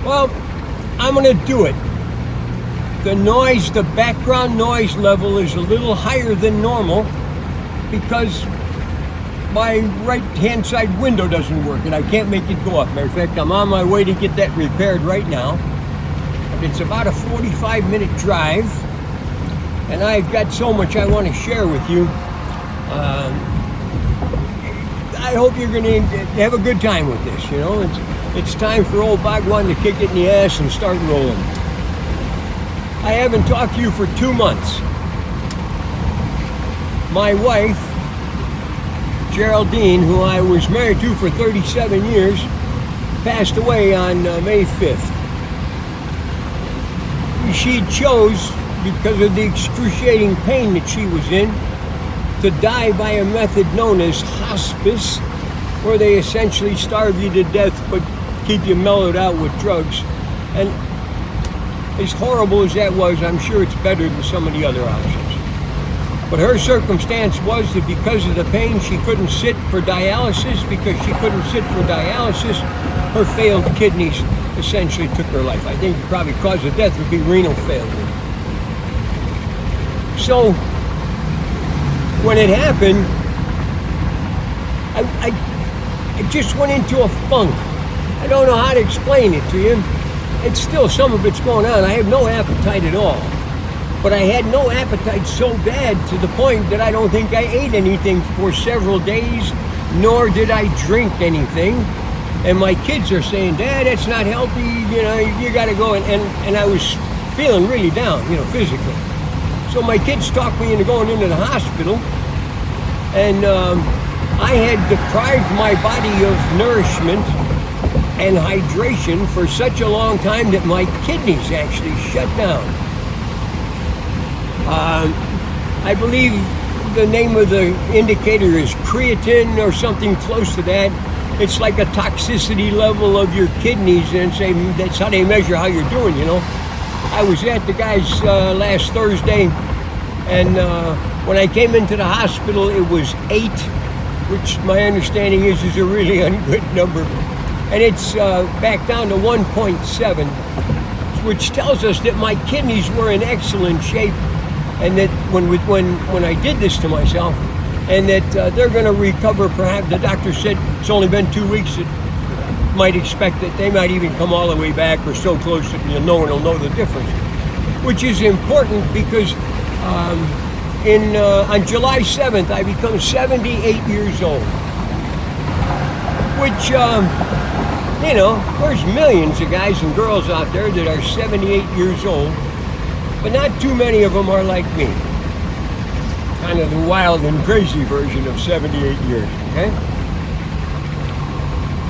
Well, I'm going to do it. The background noise level is a little higher than normal because my right-hand side window doesn't work and I can't make it go up. Matter of fact, I'm on my way to get that repaired right now. It's about a 45-minute drive, and I've got so much I want to share with you. I hope you're going to have a good time with this. You know, it's time for old Bhagwan to kick it in the ass and start rolling. I haven't talked to you for 2 months. My wife, Geraldine, who I was married to for 37 years, passed away on May 5th. She chose, because of the excruciating pain that she was in, to die by a method known as hospice, where they essentially starve you to death but keep you mellowed out with drugs. And as horrible as that was, I'm sure it's better than some of the other options. But her circumstance was that because of the pain, she couldn't sit for dialysis. Because she couldn't sit for dialysis, her failed kidneys essentially took her life. I think probably cause of death would be renal failure. So when it happened, I just went into a funk. I don't know how to explain it to you. It's still, some of it's going on. I have no appetite at all. But I had no appetite so bad to the point that I don't think I ate anything for several days, nor did I drink anything. And my kids are saying, Dad, that's not healthy, you know, you gotta go. And I was feeling really down, you know, physically. So my kids talked me into going into the hospital, and I had deprived my body of nourishment and hydration for such a long time that my kidneys actually shut down. I believe the name of the indicator is creatine or something close to that. It's like a toxicity level of your kidneys, and that's how they measure how you're doing, you know. I was at the guy's last Thursday, and when I came into the hospital, it was 8, which my understanding is a really ungood number. And it's back down to 1.7, which tells us that my kidneys were in excellent shape, and that when I did this to myself, and that they're going to recover. Perhaps the doctor said it's only been 2 weeks. That might expect that they might even come all the way back, or so close that no one will know the difference, which is important because on July 7th I become 78 years old, which you know, there's millions of guys and girls out there that are 78 years old, but not too many of them are like me. Kind of the wild and crazy version of 78 years, okay?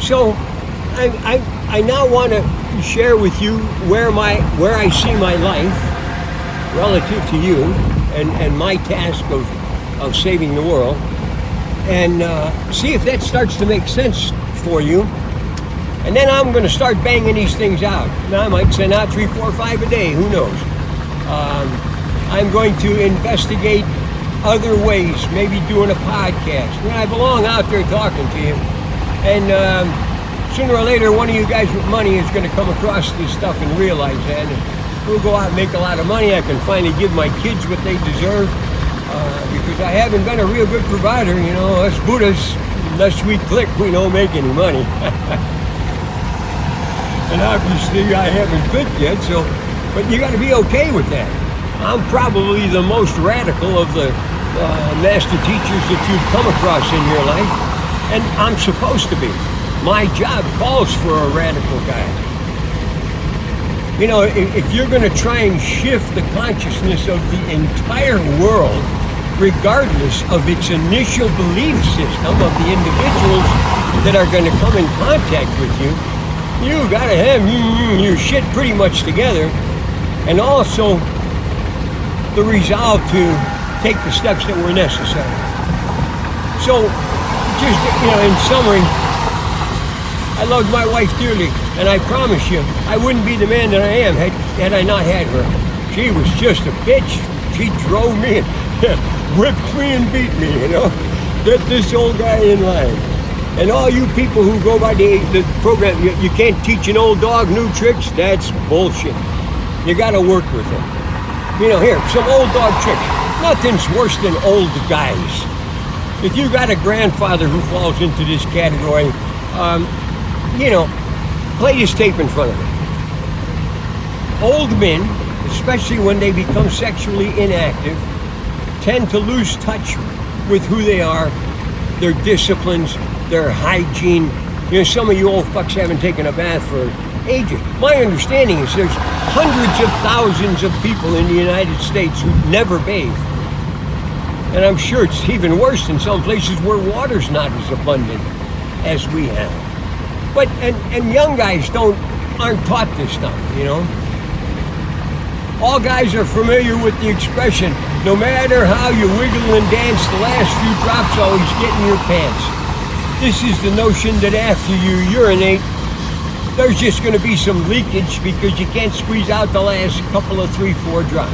So I now want to share with you where I see my life relative to you and my task of saving the world, and see if that starts to make sense for you. And then I'm going to start banging these things out. Now I might send out 3, 4, 5 a day, who knows? I'm going to investigate other ways, maybe doing a podcast. You know, I belong out there talking to you. And sooner or later, one of you guys with money is going to come across this stuff and realize that. And we'll go out and make a lot of money. I can finally give my kids what they deserve, because I haven't been a real good provider. You know, us Buddhas, unless we click, we don't make any money. And obviously I haven't clicked yet, so, but you got to be okay with that. I'm probably the most radical of the master teachers that you've come across in your life, and I'm supposed to be. My job calls for a radical guy. You know, if you're going to try and shift the consciousness of the entire world, regardless of its initial belief system of the individuals that are going to come in contact with you, you got to have your shit pretty much together, and also the resolve to take the steps that were necessary. So, just, you know, in summary, I loved my wife dearly, and I promise you, I wouldn't be the man that I am had I not had her. She was just a bitch. She drove me and whipped me and beat me, you know. Get this old guy in line. And all you people who go by the program, you can't teach an old dog new tricks, that's bullshit. You gotta work with them. Here, some old dog tricks. Nothing's worse than old guys. If you got a grandfather who falls into this category, play this tape in front of him. Old men, especially when they become sexually inactive, tend to lose touch with who they are, their disciplines, their hygiene. Some of you old fucks haven't taken a bath for ages. My understanding is there's hundreds of thousands of people in the United States who never bathe. And I'm sure it's even worse in some places where water's not as abundant as we have. But and young guys aren't taught this stuff, All guys are familiar with the expression, no matter how you wiggle and dance, the last few drops always get in your pants. This is the notion that after you urinate, there's just going to be some leakage because you can't squeeze out the last couple of 3-4 drops.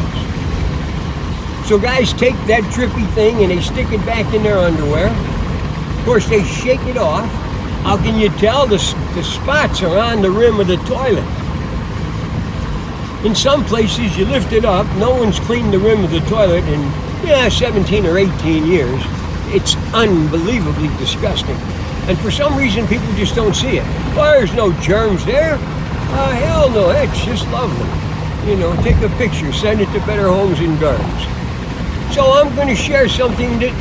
So guys take that drippy thing and they stick it back in their underwear. Of course, they shake it off. How can you tell? The spots are on the rim of the toilet. In some places, you lift it up, no one's cleaned the rim of the toilet in 17 or 18 years. It's unbelievably disgusting. And for some reason, people just don't see it. Well, there's no germs there. Hell no, that's just lovely. Take a picture, send it to Better Homes and Gardens. So I'm going to share something that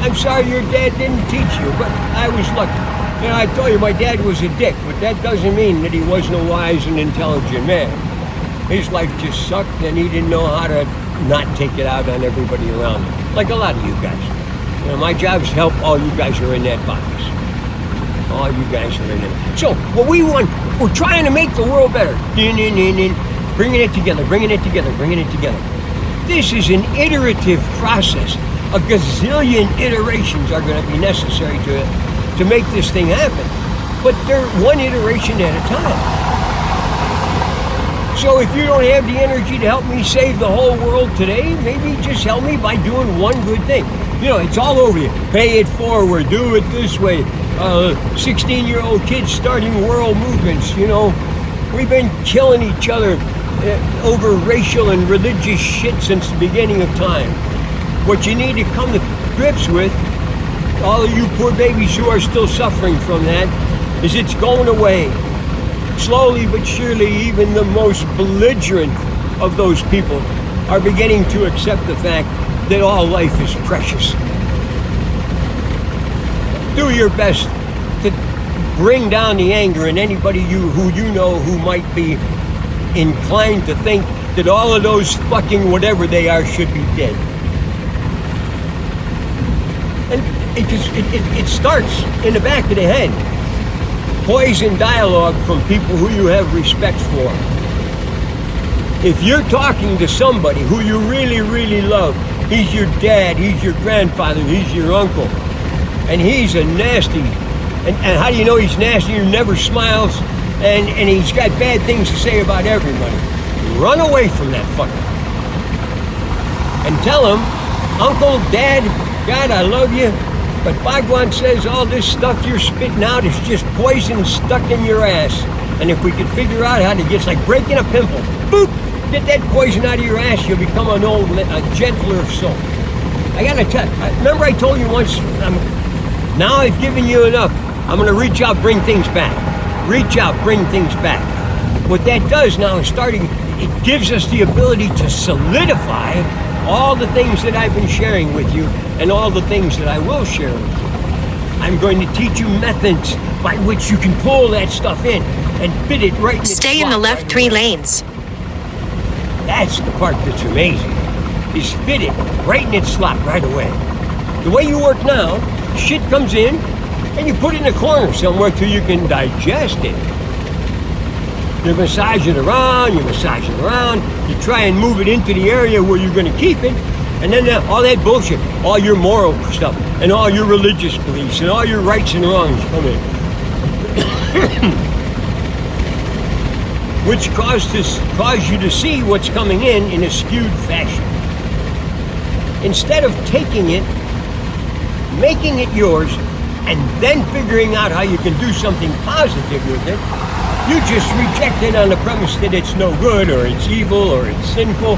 I'm sorry your dad didn't teach you, but I was lucky. I told you my dad was a dick, but that doesn't mean that he wasn't a wise and intelligent man. His life just sucked and he didn't know how to not take it out on everybody around him, like a lot of you guys. My job is to help all you guys who are in that box. All you guys are in it. So what we want, we're trying to make the world better. Bringing it together. This is an iterative process. A gazillion iterations are going to be necessary to make this thing happen. But they're one iteration at a time. So if you don't have the energy to help me save the whole world today, maybe just help me by doing one good thing. It's all over you. Pay it forward. Do it this way. 16-year-old kids starting world movements. We've been killing each other over racial and religious shit since the beginning of time. What you need to come to grips with, all of you poor babies who are still suffering from that, is it's going away. Slowly but surely, even the most belligerent of those people are beginning to accept the fact that all life is precious. Do your best to bring down the anger in anybody who might be inclined to think that all of those fucking whatever they are should be dead. And it starts in the back of the head. Poison dialogue from people who you have respect for. If you're talking to somebody who you really, really love, he's your dad, he's your grandfather, he's your uncle, and he's a nasty, and how do you know he's nasty? He never smiles, and he's got bad things to say about everybody. Run away from that fucker. And tell him, Uncle, Dad, God, I love you, but Bhagwan says all this stuff you're spitting out is just poison stuck in your ass. And if we could figure out how to get, it's like breaking a pimple. Boop! Get that poison out of your ass, you'll become a gentler soul. I gotta tell you, remember I told you once, now I've given you enough. I'm gonna reach out, bring things back. Reach out, bring things back. What that does now is it gives us the ability to solidify all the things that I've been sharing with you and all the things that I will share with you. I'm going to teach you methods by which you can pull that stuff in and fit it right in. Stay in the left 3 lanes. That's the part that's amazing, is fit it right in its slot right away. The way you work now, shit comes in and you put it in a corner somewhere till you can digest it. You massage it around, you try and move it into the area where you're going to keep it, and then all that bullshit, all your moral stuff, and all your religious beliefs, and all your rights and wrongs come in. Which cause you to see what's coming in a skewed fashion. Instead of taking it, making it yours, and then figuring out how you can do something positive with it, you just reject it on the premise that it's no good, or it's evil, or it's sinful.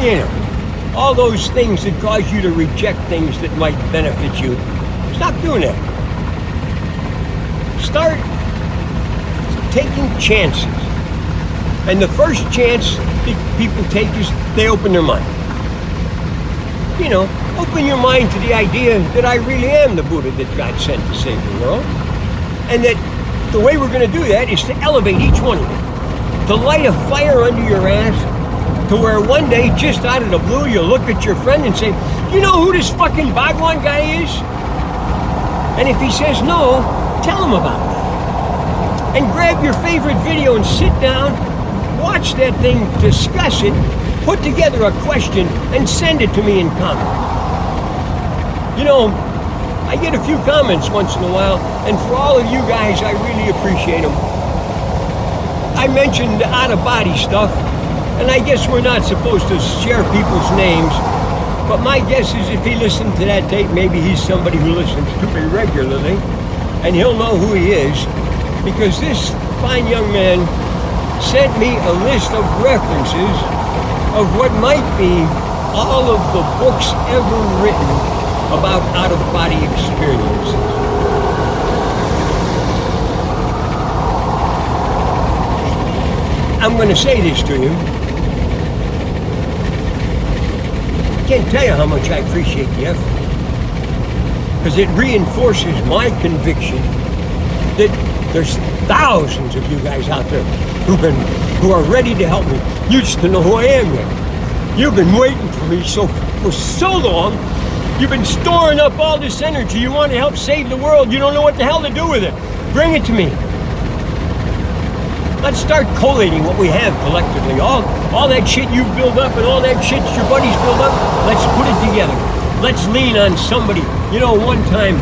You know, all those things that cause you to reject things that might benefit you. Stop doing that. Start taking chances. And the first chance that people take is they open their mind. You know, open your mind to the idea that I really am the Buddha that God sent to save the world. And that the way we're going to do that is to elevate each one of you. To light a fire under your ass, to where one day, just out of the blue, you'll look at your friend and say, you know who this fucking Bhagwan guy is? And if he says no, tell him about it. And grab your favorite video and sit down, watch that thing, discuss it, put together a question, and send it to me in comment. You know, I get a few comments once in a while, and for all of you guys, I really appreciate them. I mentioned out-of-body stuff, and I guess we're not supposed to share people's names, but my guess is if he listened to that tape, maybe he's somebody who listens to me regularly, and he'll know who he is, because this fine young man sent me a list of references of what might be all of the books ever written about out-of-body experiences. I'm going to say this to you. I can't tell you how much I appreciate the effort, because it reinforces my conviction that there's thousands of you guys out there who are ready to help me. You just don't know who I am yet. You've been waiting for me for so long. You've been storing up all this energy. You want to help save the world. You don't know what the hell to do with it. Bring it to me. Let's start collating what we have collectively. All that shit you've built up and all that shit your buddies built up, let's put it together. Let's lean on somebody. You know, one time,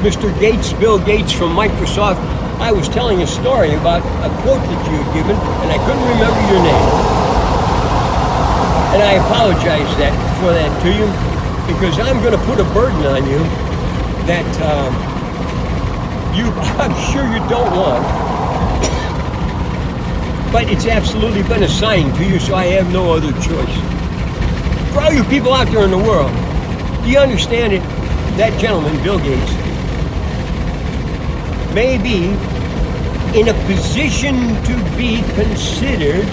Mr. Gates, Bill Gates from Microsoft, I was telling a story about a quote that you had given, and I couldn't remember your name. And I apologize for that to you, because I'm going to put a burden on you that I'm sure you don't want. But it's absolutely been assigned to you, so I have no other choice. For all you people out there in the world, do you understand it? That gentleman, Bill Gates, may be in a position to be considered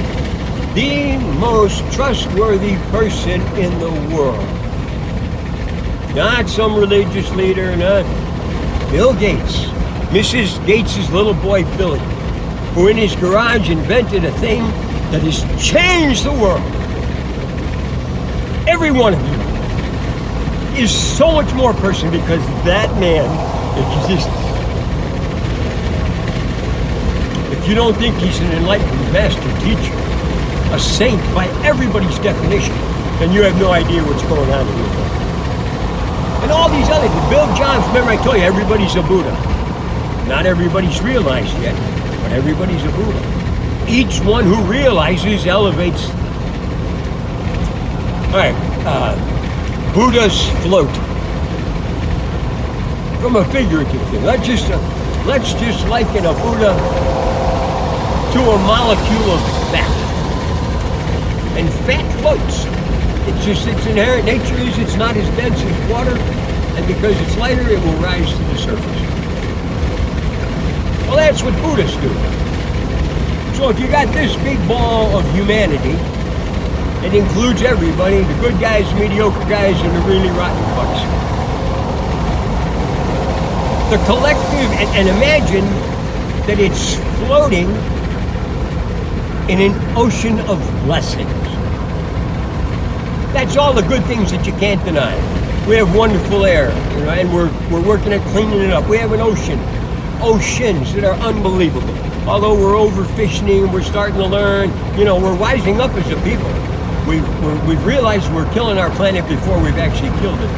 the most trustworthy person in the world. Not some religious leader, not Bill Gates, Mrs. Gates' little boy Billy, who in his garage invented a thing that has changed the world. Every one of you is so much more person because that man exists. If you don't think he's an enlightened master teacher, a saint by everybody's definition, then you have no idea what's going on in your life. And all these other, Bill Johns, remember I told you, everybody's a Buddha. Not everybody's realized yet, but everybody's a Buddha. Each one who realizes elevates. All right, Buddhas float. From a figurative thing. Let's just liken a Buddha to a molecule of fat. And fat floats. It's just its inherent nature is it's not as dense as water, and because it's lighter, it will rise to the surface. Well, that's what Buddhists do. So if you got this big ball of humanity, it includes everybody, the good guys, the mediocre guys, and the really rotten fucks. The collective, and imagine that it's floating in an ocean of blessings. That's all the good things that you can't deny. We have wonderful air, you know, and we're working at cleaning it up. We have an oceans that are unbelievable. Although we're overfishing, we're starting to learn, you know, we're rising up as a people. We've realized we're killing our planet before we've actually killed it.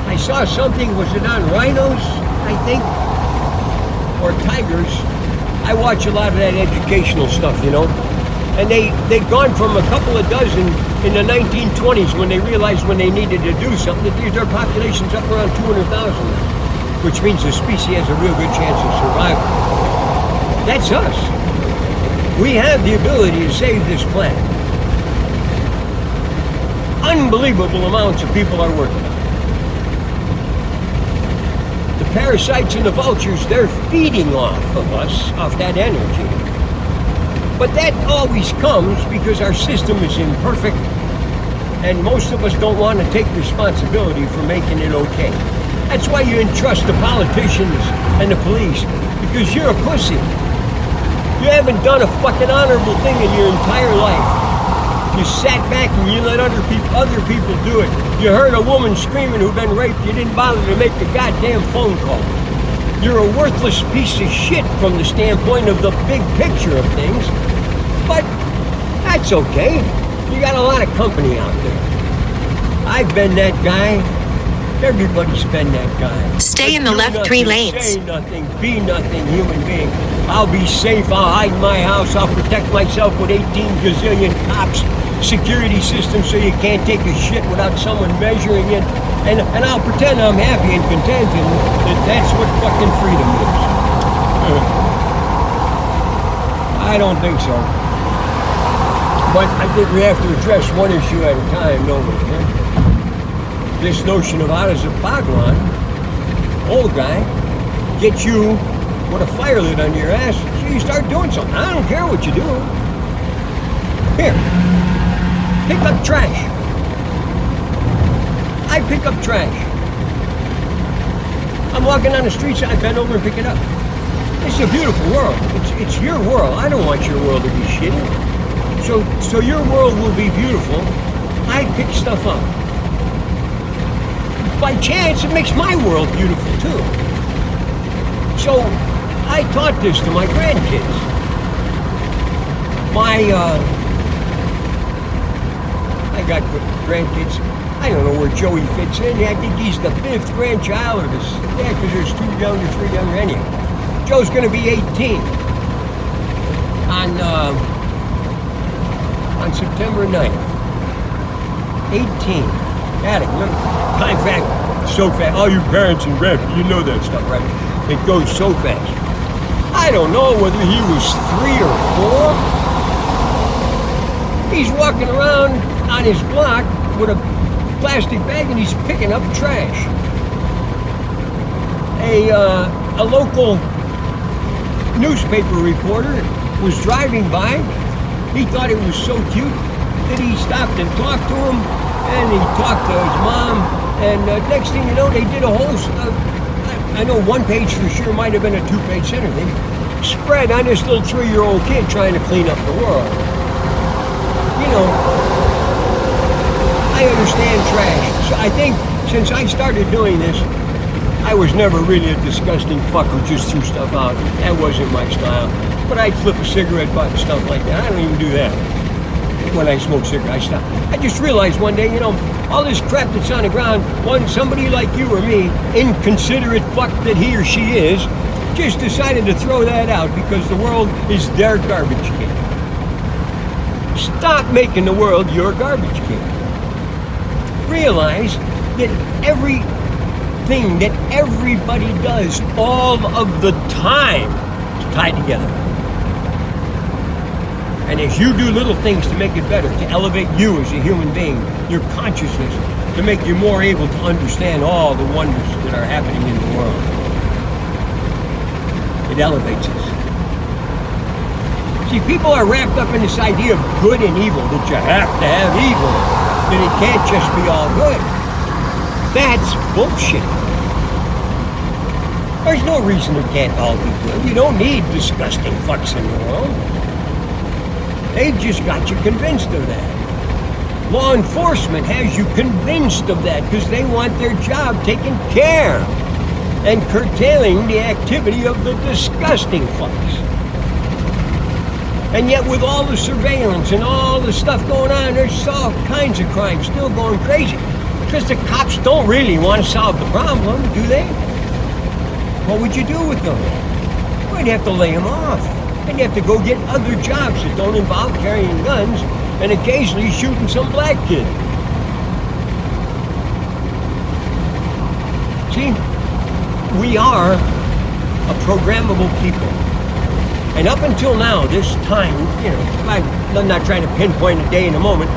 I saw something, was it on rhinos, I think, or tigers? I watch a lot of that educational stuff, you know. And they've gone from a couple of dozen in the 1920s when they realized when they needed to do something that their population's up around 200,000 now, which means the species has a real good chance of survival. That's us. We have the ability to save this planet. Unbelievable amounts of people are working on it. The parasites and the vultures, they're feeding off of us, off that energy. But that always comes because our system is imperfect and most of us don't want to take responsibility for making it okay. That's why you entrust the politicians and the police, because you're a pussy. You haven't done a fucking honorable thing in your entire life. You sat back and you let other people do it. You heard a woman screaming who'd been raped. You didn't bother to make the goddamn phone call. You're a worthless piece of shit from the standpoint of the big picture of things. But that's okay. You got a lot of company out there. I've been that guy. Everybody's been that guy. Stay in the Do left 3 nothing, lanes. Say nothing, be nothing, human being. I'll be safe, I'll hide in my house, I'll protect myself with 18 gazillion cops, security system so you can't take a shit without someone measuring it. And I'll pretend I'm happy and content and that's what fucking freedom is. I don't think so. But I think we have to address one issue at a time, don't we? This notion of how does a Bhagwan, old guy, get you with a fire lit under your ass so you start doing something. I don't care what you do. Here, pick up trash. I pick up trash. I'm walking down the streets, I bend over and pick it up. This is a beautiful world. It's your world. I don't want your world to be shitty. So your world will be beautiful. I pick stuff up. By chance, it makes my world beautiful too. So I taught this to my grandkids. I got grandkids. I don't know where Joey fits in. I think he's the 5th grandchild or this. Yeah, because there's 3 younger anyway. Joe's going to be 18 on September 9th. 18. Got it. Time fact, so fast. All you parents and grandparents, you know that stuff, right? It goes so fast. I don't know whether he was 3 or 4. He's walking around on his block with a plastic bag and he's picking up trash. A local newspaper reporter was driving by. He thought it was so cute that he stopped and talked to him. And he talked to his mom, and next thing you know, they did a whole, I know one page for sure might have been a 2-page thing, spread on this little 3-year-old kid trying to clean up the world. You know, I understand trash. So I think since I started doing this, I was never really a disgusting fuck who just threw stuff out. That wasn't my style. But I'd flip a cigarette butt and stuff like that. I don't even do that. When I smoke cigarettes, I stop. I just realized one day, all this crap that's on the ground, somebody like you or me, inconsiderate fuck that he or she is, just decided to throw that out because the world is their garbage can. Stop making the world your garbage can. Realize that everything that everybody does all of the time is tied together. And as you do little things to make it better, to elevate you as a human being, your consciousness, to make you more able to understand all the wonders that are happening in the world. It elevates us. See, people are wrapped up in this idea of good and evil, that you have to have evil, that it can't just be all good. That's bullshit. There's no reason it can't all be good. You don't need disgusting fucks in the world. They've just got you convinced of that. Law enforcement has you convinced of that because they want their job taken care of and curtailing the activity of the disgusting fucks. And yet with all the surveillance and all the stuff going on, there's all kinds of crime still going crazy because the cops don't really want to solve the problem, do they? What would you do with them? Well, you'd have to lay them off. And you have to go get other jobs that don't involve carrying guns and occasionally shooting some black kid. See, we are a programmable people. And up until now, this time, I'm not trying to pinpoint a day in a moment.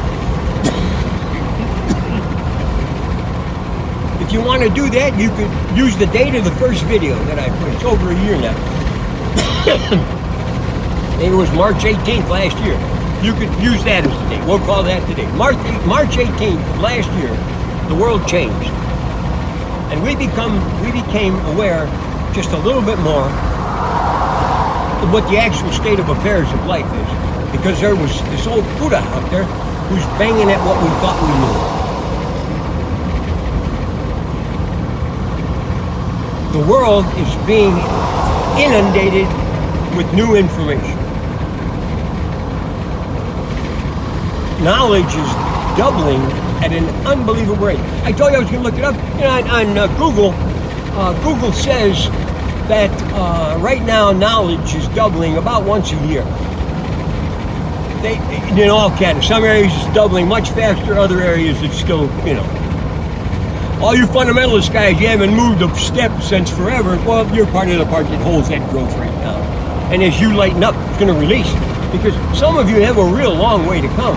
If you want to do that, you could use the date of the first video that I put. It's over a year now. It was March 18th last year. You could use that as the date. We'll call that the date. March 18th of last year, the world changed. And we became aware just a little bit more of what the actual state of affairs of life is. Because there was this old Buddha out there who's banging at what we thought we knew. The world is being inundated with new information. Knowledge is doubling at an unbelievable rate. I told you I was going to look it up. On Google, Google says that right now knowledge is doubling about once a year. In all categories. Some areas it's doubling much faster, other areas it's still, all you fundamentalist guys, you haven't moved a step since forever. Well, you're part of the part that holds that growth right now. And as you lighten up, it's going to release. Because some of you have a real long way to come.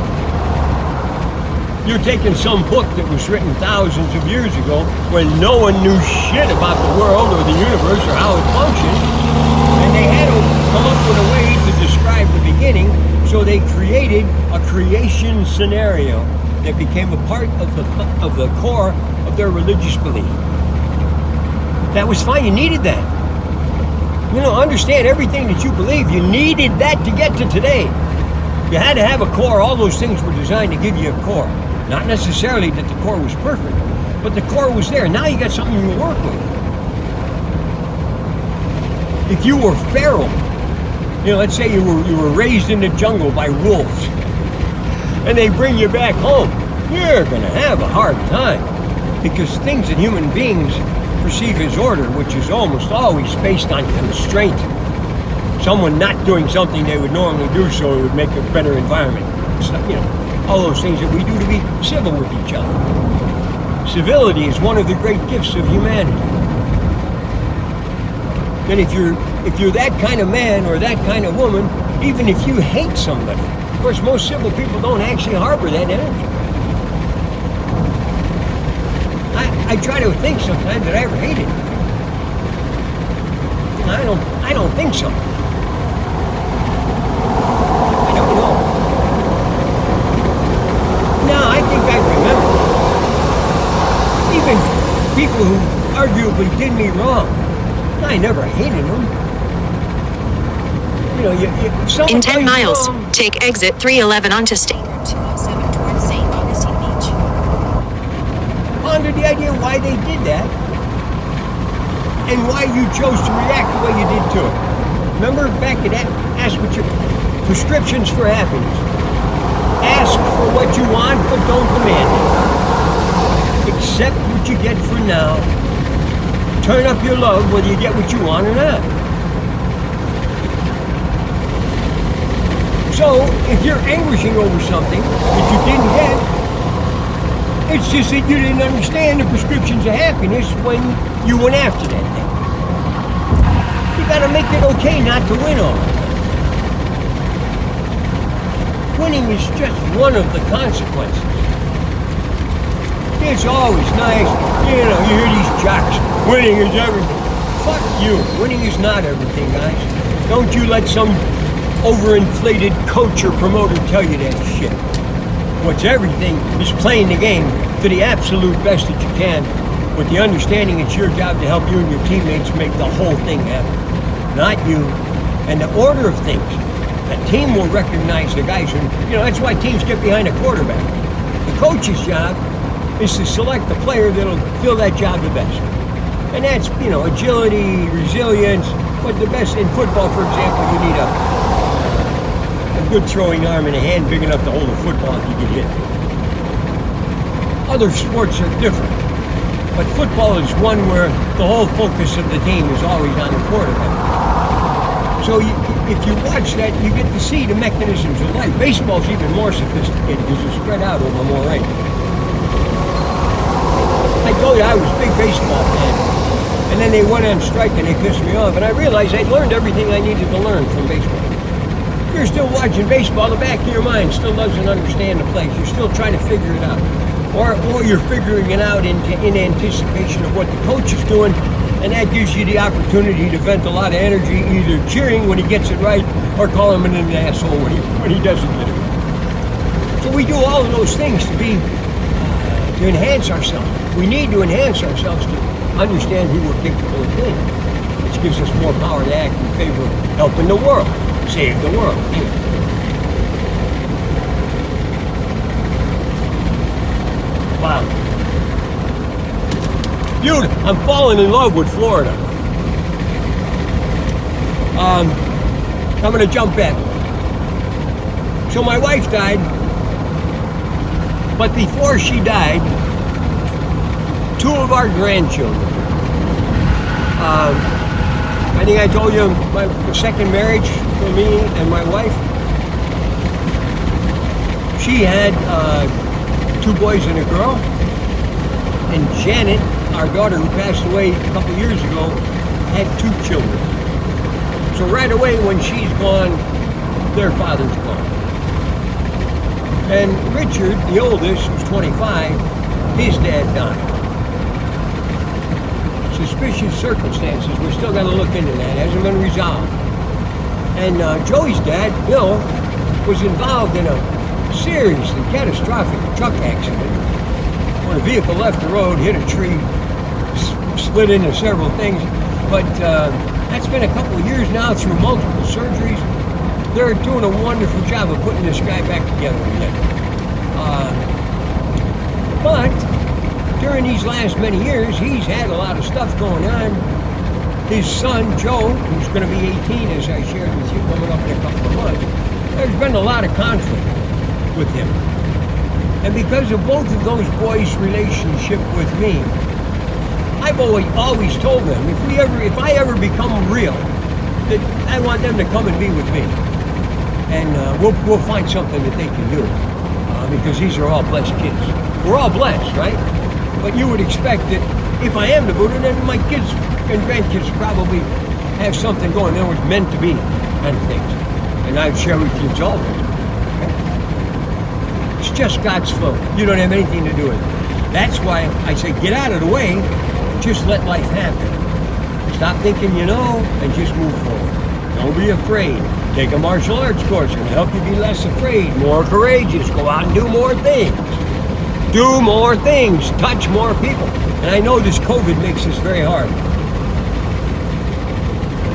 You're taking some book that was written thousands of years ago when no one knew shit about the world or the universe or how it functioned. And they had to come up with a way to describe the beginning. So they created a creation scenario that became a part of the core of their religious belief. That was fine. You needed that. Understand everything that you believe. You needed that to get to today. You had to have a core. All those things were designed to give you a core. Not necessarily that the core was perfect, but the core was there. Now you got something to work with. If you were feral, let's say you were raised in the jungle by wolves, and they bring you back home, you're going to have a hard time. Because things that human beings perceive as order, which is almost always based on constraint. Someone not doing something they would normally do so it would make a better environment. All those things that we do to be civil with each other. Civility is one of the great gifts of humanity. And if you're that kind of man or that kind of woman, even if you hate somebody, of course most civil people don't actually harbor that energy. I try to think sometimes that I ever hated it. I don't think so. I don't know. No, I think I remember. Even people who arguably did me wrong, I never hated them. In 10 miles, take exit 311 onto State 207 towards St. Augustine Beach. Ponder the idea why they did that and why you chose to react the way you did to it. Remember back at that, ask what your prescriptions for happiness. Ask for what you want, but don't demand it. Accept what you get for now. Turn up your love whether you get what you want or not. So, if you're anguishing over something that you didn't get, it's just that you didn't understand the prescriptions of happiness when you went after that thing. You gotta make it okay not to win all the time. Winning is just one of the consequences. It's always nice, you hear these jocks, winning is everything. Fuck you, winning is not everything, guys. Don't you let some overinflated coach or promoter tell you that shit. What's everything is playing the game to the absolute best that you can with the understanding it's your job to help you and your teammates make the whole thing happen, not you. And the order of things, a team will recognize the guys who, that's why teams get behind a quarterback. The coach's job is to select the player that'll fill that job the best. And that's, agility, resilience, but the best in football, for example, you need a good throwing arm and a hand big enough to hold a football if you get hit. Other sports are different, but football is one where the whole focus of the team is always on the quarterback. So if you watch that, you get to see the mechanisms of life. Baseball's even more sophisticated because it's spread out over more innings. I told you I was a big baseball fan. And then they went on strike and they pissed me off. And I realized I learned everything I needed to learn from baseball. If you're still watching baseball, the back of your mind still doesn't understand the plays. You're still trying to figure it out. Or you're figuring it out in anticipation of what the coach is doing. And that gives you the opportunity to vent a lot of energy, either cheering when he gets it right or calling him an asshole when he doesn't get it right. So we do all of those things to enhance ourselves. We need to enhance ourselves to understand who we're capable of being, which gives us more power to act in favor of helping the world, save the world. Wow. Dude, I'm falling in love with Florida. I'm going to jump back. So my wife died, but before she died, two of our grandchildren. I think I told you my second marriage for me and my wife. She had 2 boys and a girl. And Janet, our daughter who passed away a couple years ago, had 2 children. So right away when she's gone, their father's gone. And Richard, the oldest, who's 25, his dad died. Suspicious circumstances. We're still going to look into that. It hasn't been resolved. And Joey's dad, Bill, was involved in a seriously catastrophic truck accident when a vehicle left the road, hit a tree, split into several things. But that's been a couple of years now through multiple surgeries. They're doing a wonderful job of putting this guy back together again. But during these last many years, he's had a lot of stuff going on. His son, Joe, who's going to be 18, as I shared with you, coming up in a couple of months, there's been a lot of conflict with him. And because of both of those boys' relationship with me, I've always told them, if I ever become real, that I want them to come and be with me. And we'll find something that they can do. Because these are all blessed kids. We're all blessed, right? But you would expect that if I am the Buddha, then my kids and grandkids probably have something going. In other words, meant to be kind of things. And I'd share with you, it's all meant to be. Okay? It's just God's flow. You don't have anything to do with it. That's why I say get out of the way, just let life happen. Stop thinking you know, and just move forward. Don't be afraid. Take a martial arts course. It'll help you be less afraid, more courageous. Go out and do more things. Do more things. Touch more people. And I know this COVID makes this very hard.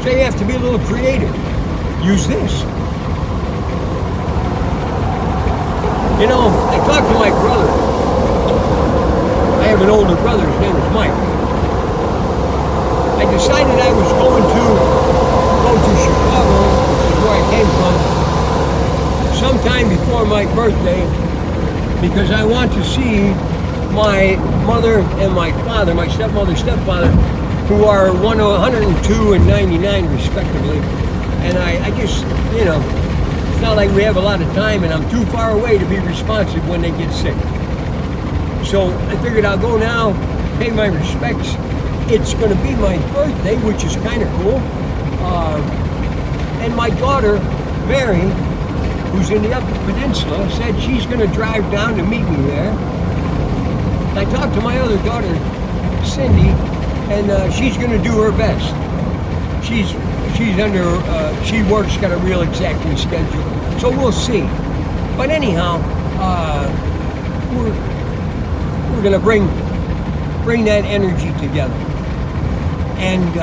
So you have to be a little creative. Use this. You know, I talked to my brother. I have an older brother. His name is Mike. I decided I was going to go to Chicago, which is where I came from, sometime before my birthday, because I want to see my mother and my father, my stepmother, stepfather, who are 102 and 99 respectively. And I just, you know, it's not like we have a lot of time and I'm too far away to be responsive when they get sick. So I figured I'll go now, pay my respects. It's going to be my birthday, which is kind of cool. And my daughter, Mary, who's in the Upper Peninsula, said she's going to drive down to meet me there. I talked to my other daughter, Cindy, and she's going to do her best. She's she works, got a real exacting schedule, so we'll see. But anyhow, we're going to bring that energy together. And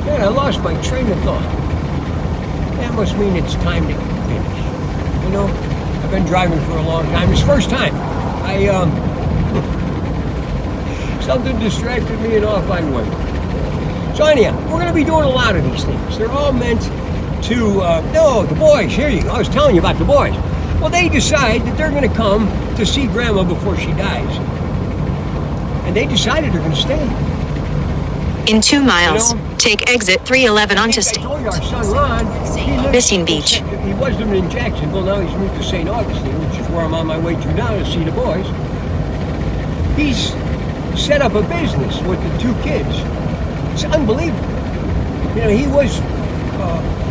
man, I lost my train of thought. That must mean it's time to finish. You know, I've been driving for a long time. It's the first time. Something distracted me and off I went. So anyhow, we're going to be doing a lot of these things. They're all meant to, no, the boys, here you go. I was telling you about the boys. Well, they decide that they're going to come to see Grandma before she dies. And they decided they're going to stay. In 2 miles, Take exit 311 onto I State. told you our son Ron, he lives Augustine Beach. He was living in Jacksonville, now he's moved to St. Augustine, which is where I'm on my way to now to see the boys. He's set up a business with the two kids. It's unbelievable. You know, he was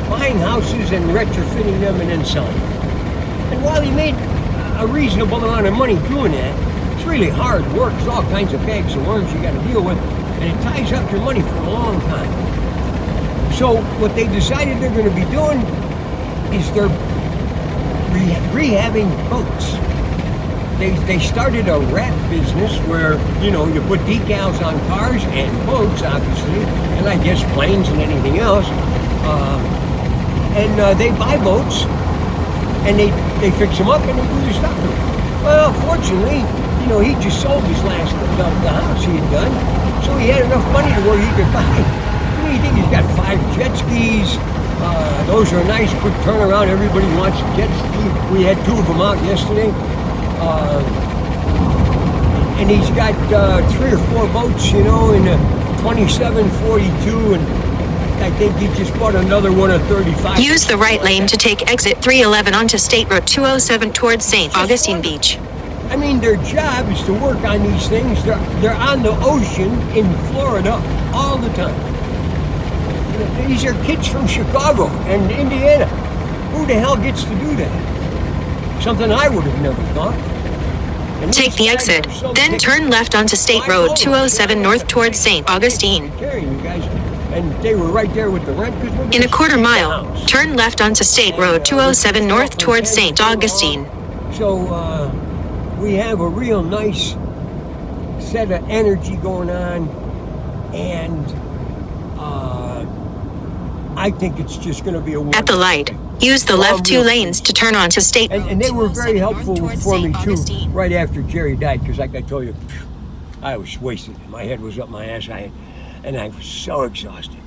buying houses and retrofitting them and then selling them. And while he made a reasonable amount of money doing that, it's really hard work. There's all kinds of bags of worms you got to deal with, and it ties up your money for a long time. So what they decided they're going to be doing is they're rehabbing boats. They started a wrap business where, you know, you put decals on cars and boats, obviously, and I guess planes and anything else. They buy boats and they fix them up and they do the stuff to them. Well, fortunately, you know, he just sold his last the house he had done, so he had enough money to where he could buy. What do you think? He's got 5 jet skis. Those are a nice quick turnaround. Everybody wants a jet ski. We had 2 of them out yesterday. And he's got 3 or 4 boats, you know, in a 27, 42, and I think he just bought another one at 35. Use the right lane to take exit 311 onto State Road 207 towards St. Augustine Beach. I mean, their job is to work on these things. They're on the ocean in Florida all the time. You know, these are kids from Chicago and Indiana. Who the hell gets to do that? Something I would have never thought. And Take the these guys exit, are so then turn left onto State Road 207 north towards St. Augustine. Carrying you guys, and they were right there with the rent. In a quarter mile, turn left onto State Road 207 north towards St. Augustine. So we have a real nice set of energy going on, and I think it's just going to be a At the light, use the left 2 lanes to turn onto State Road. and they were very helpful for me too, right after Jerry died, because like I told you, I was wasted. My head was up my ass, and I was so exhausted.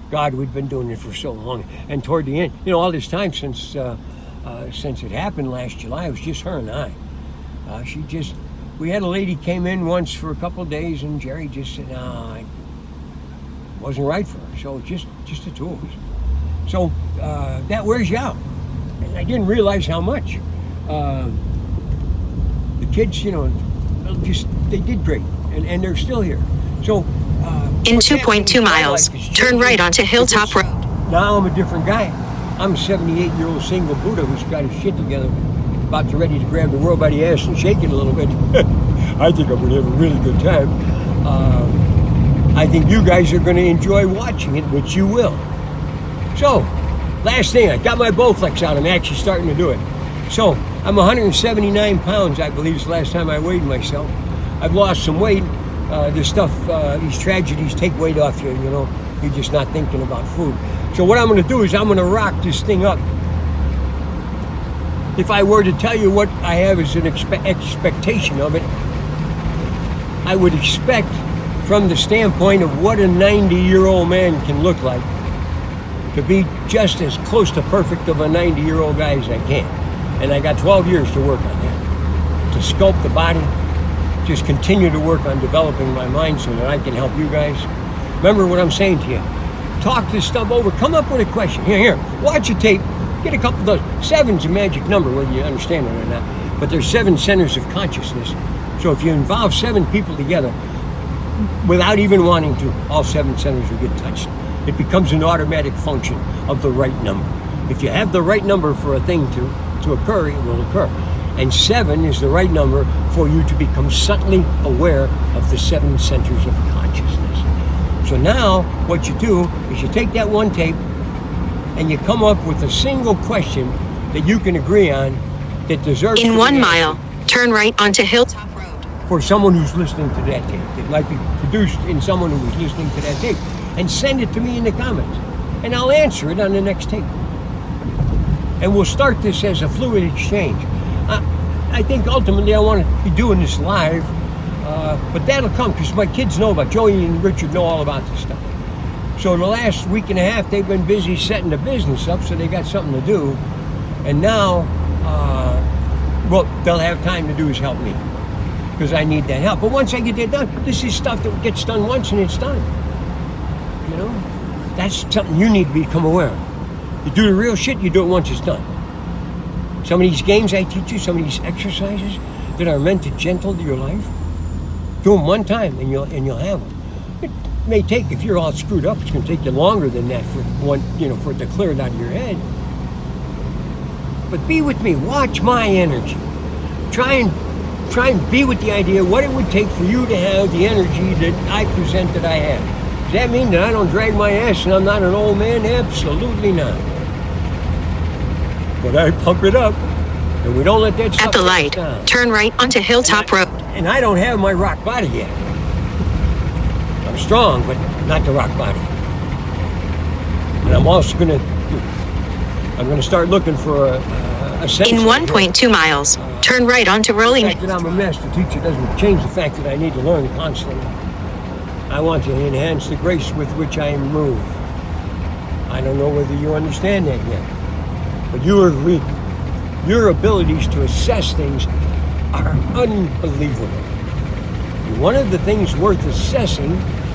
God, we'd been doing it for so long, and toward the end, you know, all this time since it happened last July, it was just her and I. We had a lady came in once for a couple of days, and Jerry just said, no, it wasn't right for her. So just the 2 of us. So that wears you out. And I didn't realize how much. The kids, you know, they did great, and they're still here. So In 2.2 miles, turn right onto Hilltop Road. Now I'm a different guy. I'm a 78-year-old single Buddha who's got his shit together, about to ready to grab the world by the ass and shake it a little bit. I think I'm going to have a really good time. I think you guys are going to enjoy watching it, which you will. So, last thing, I got my Bowflex out. I'm actually starting to do it. So, I'm 179 pounds, I believe, is the last time I weighed myself. I've lost some weight. This stuff, these tragedies take weight off you, you know. You're just not thinking about food. So what I'm going to do is I'm going to rock this thing up. If I were to tell you what I have as an expectation of it, I would expect from the standpoint of what a 90-year-old man can look like to be just as close to perfect of a 90-year-old guy as I can. And I got 12 years to work on that. To sculpt the body, just continue to work on developing my mind so that I can help you guys. Remember what I'm saying to you. Talk this stuff over. Come up with a question. Here. Watch a tape. Get a couple of those. 7's a magic number, whether you understand it or not. But there's 7 centers of consciousness. So if you involve 7 people together, without even wanting to, all 7 centers will get touched. It becomes an automatic function of the right number. If you have the right number for a thing to occur, it will occur. And 7 is the right number for you to become subtly aware of the 7 centers of consciousness. So now, what you do is you take that one tape and you come up with a single question that you can agree on that deserves In to be 1 answered mile, turn right onto Hilltop Road. for someone who's listening to that tape. It might be produced in someone who was listening to that tape. And send it to me in the comments. And I'll answer it on the next tape. And we'll start this as a fluid exchange. I think ultimately I want to be doing this live, but that'll come because my kids know about Joey and Richard know all about this stuff. So the last week and a half they've been busy setting the business up, so they got something to do. And now, what they'll have time to do is help me because I need that help. But once I get that done, this is stuff that gets done once and it's done. You know. That's something you need to become aware of. You do the real shit, you do it once it's done. Some of these games I teach you, some of these exercises that are meant to gentle your life, do them one time and you'll have them. It may take, if you're all screwed up, it's going to take you longer than that for it to clear it out of your head. But be with me. Watch my energy. Try and be with the idea what it would take for you to have the energy that I present that I have. Does that mean that I don't drag my ass and I'm not an old man? Absolutely not. But I pump it up, and we don't let that stuff At the light, down. turn right onto Hilltop Road. And I don't have my rock body yet. I'm strong, but not the rock body. And I'm also gonna start looking for a sensei. In 1.2 miles, turn right onto Rolling The fact that I'm a master teacher doesn't change the fact that I need to learn constantly. I want to enhance the grace with which I move. I don't know whether you understand that yet, but your abilities to assess things are unbelievable. And one of the things worth assessing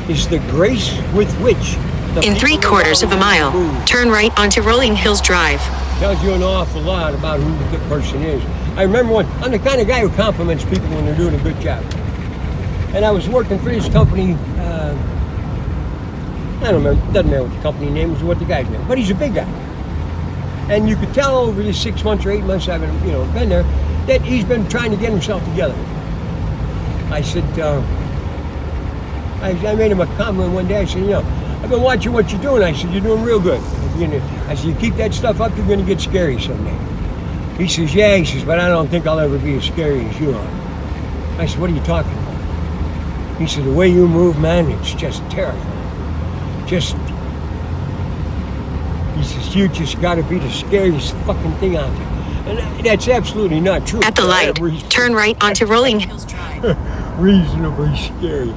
is the grace with which the In 3/4 of a mile, move. turn right onto Rolling Hills Drive. Tells you an awful lot about who the person is. I remember I'm the kind of guy who compliments people when they're doing a good job. And I was working for this company. I don't remember. Doesn't matter what the company name is or what the guy's name, but he's a big guy. And you could tell over the 6 months or 8 months I've been there that he's been trying to get himself together. I said, I made him a compliment one day. I said, I've been watching what you're doing. I said, you're doing real good. I said, you keep that stuff up, you're going to get scary someday. He says, yeah. He says, but I don't think I'll ever be as scary as you are. I said, what are you talking about? He said, the way you move, man, it's just terrifying. He says, you just got to be the scariest fucking thing out there. And that's absolutely not true. At the light, turn right onto Rolling Hills Drive. Reasonably scary.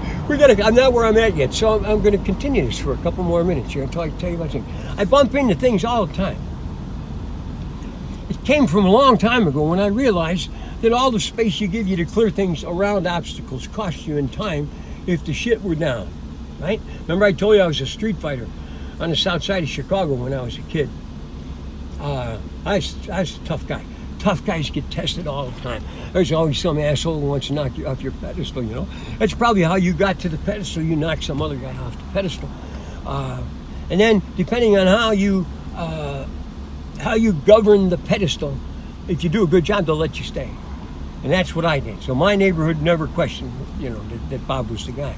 I'm not where I'm at yet, so I'm going to continue this for a couple more minutes here until I tell you about things. I bump into things all the time. It came from a long time ago when I realized that all the space you give you to clear things around obstacles cost you in time if the shit were down, right? Remember I told you I was a street fighter on the south side of Chicago when I was a kid. I was a tough guy. Tough guys get tested all the time. There's always some asshole who wants to knock you off your pedestal, That's probably how you got to the pedestal. You knocked some other guy off the pedestal. And then, depending on how you govern the pedestal, if you do a good job, they'll let you stay. And that's what I did. So my neighborhood never questioned, that Bob was the guy.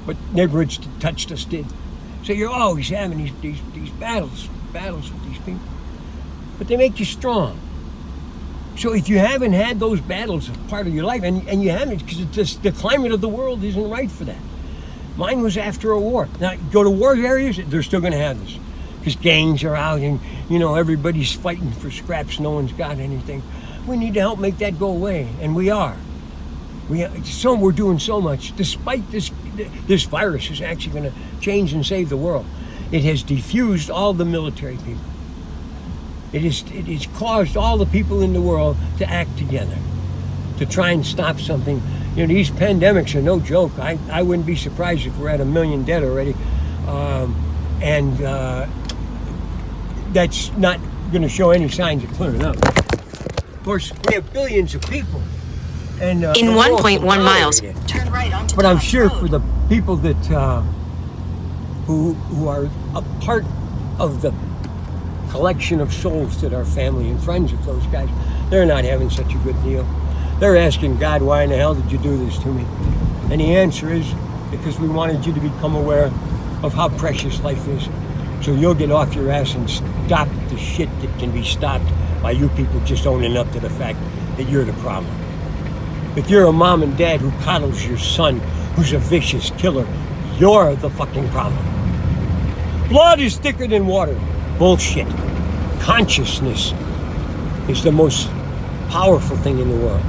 But neighborhoods that touched us did. So you're always having these battles with these people. But they make you strong. So if you haven't had those battles as part of your life, and you haven't, because the climate of the world isn't right for that. Mine was after a war. Now, go to war areas, they're still going to have this. Because gangs are out and, everybody's fighting for scraps. No one's got anything. We need to help make that go away, and we are. We're doing so much. Despite this virus is actually going to change and save the world. It has diffused all the military people. It has caused all the people in the world to act together, to try and stop something. These pandemics are no joke. I wouldn't be surprised if we're at 1 million dead already. That's not going to show any signs of clearing up. Of course, we have billions of people. And In 1.1 miles, turn right onto But I'm Dodge sure Road. for the people that who are a part of the collection of souls that are family and friends of those guys, they're not having such a good deal. They're asking God, why in the hell did you do this to me? And the answer is, because we wanted you to become aware of how precious life is. So you'll get off your ass and stop the shit that can be stopped by you people just owning up to the fact that you're the problem. If you're a mom and dad who coddles your son, who's a vicious killer, you're the fucking problem. Blood is thicker than water. Bullshit. Consciousness is the most powerful thing in the world.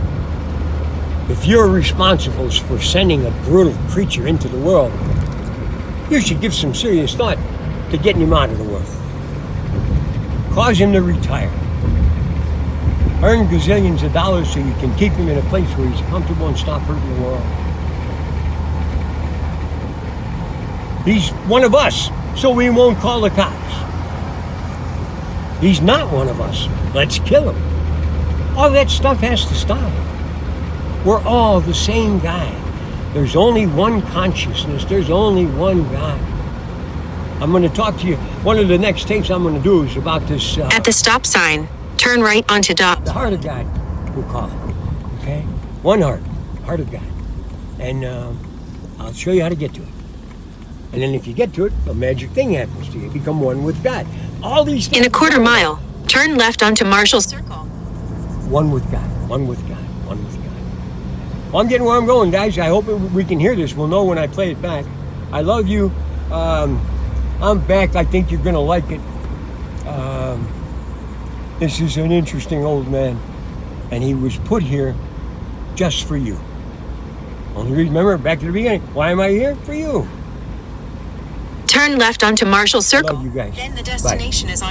If you're responsible for sending a brutal creature into the world, you should give some serious thought to getting him out of the world. Cause him to retire. Earn gazillions of dollars so you can keep him in a place where he's comfortable and stop hurting the world. He's one of us, so we won't call the cops. He's not one of us. Let's kill him. All that stuff has to stop. We're all the same guy. There's only one consciousness. There's only one God. I'm going to talk to you. One of the next tapes I'm going to do is about this. At the stop sign, turn right onto Dobbs. The heart of God, we'll call it. Okay? One heart. Heart of God. And I'll show you how to get to it. And then if you get to it, a magic thing happens to you. You become one with God. All these things. In a quarter mile, turn left onto Marshall Circle. One with God. One with God. One with God. Well, I'm getting where I'm going, guys. I hope we can hear this. We'll know when I play it back. I love you. I'm back. I think you're going to like it. This is an interesting old man. And he was put here just for you. Only reason, remember, back to the beginning. Why am I here? For you. Turn left onto Marshall Circle. Love you guys. Then the Bye. destination is on